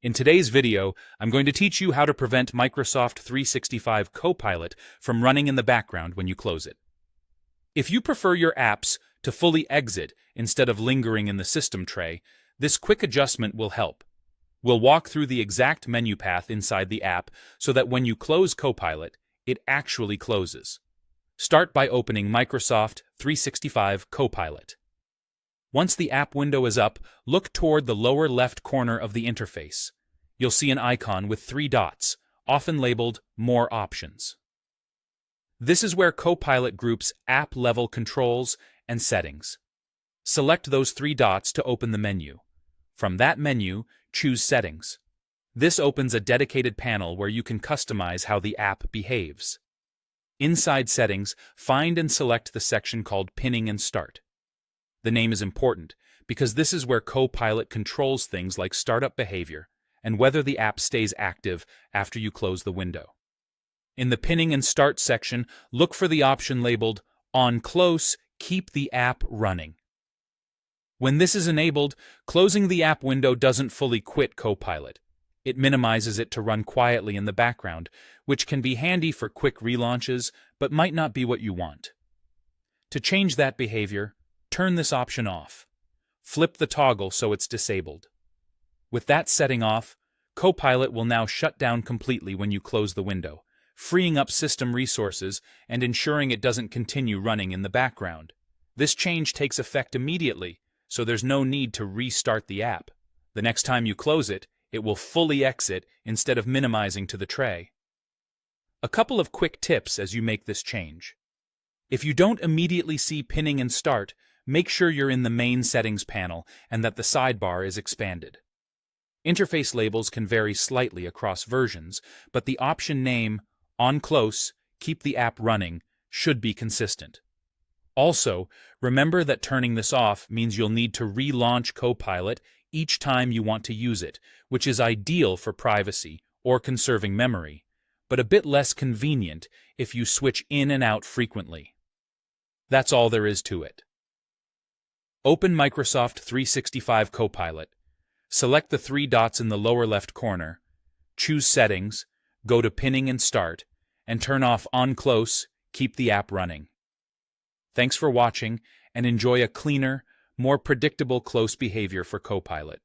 In today's video, I'm going to teach you how to prevent Microsoft 365 Copilot from running in the background when you close it. If you prefer your apps to fully exit instead of lingering in the system tray, this quick adjustment will help. We'll walk through the exact menu path inside the app so that when you close Copilot, it actually closes. Start by opening Microsoft 365 Copilot. Once the app window is up, look toward the lower left corner of the interface. You'll see an icon with 3 dots, often labeled More Options. This is where Copilot groups app-level controls and settings. Select those 3 dots to open the menu. From that menu, choose Settings. This opens a dedicated panel where you can customize how the app behaves. Inside Settings, find and select the section called Pinning and Start. The name is important because this is where Copilot controls things like startup behavior and whether the app stays active after you close the window. In the Pinning and Start section, look for the option labeled On Close, Keep the App Running. When this is enabled, closing the app window doesn't fully quit Copilot. It minimizes it to run quietly in the background, which can be handy for quick relaunches, but might not be what you want. To change that behavior, turn this option off. Flip the toggle so it's disabled. With that setting off, Copilot will now shut down completely when you close the window, freeing up system resources and ensuring it doesn't continue running in the background. This change takes effect immediately, so there's no need to restart the app. The next time you close it, it will fully exit instead of minimizing to the tray. A couple of quick tips as you make this change. If you don't immediately see Pinning and Start, make sure you're in the main settings panel and that the sidebar is expanded. Interface labels can vary slightly across versions, but the option name, On Close, Keep the App Running, should be consistent. Also, remember that turning this off means you'll need to relaunch Copilot each time you want to use it, which is ideal for privacy or conserving memory, but a bit less convenient if you switch in and out frequently. That's all there is to it. Open Microsoft 365 Copilot. Select the 3 dots in the lower left corner, choose Settings, go to Pinning and Start, and turn off On Close, Keep the App Running. Thanks for watching, and enjoy a cleaner, more predictable close behavior for Copilot.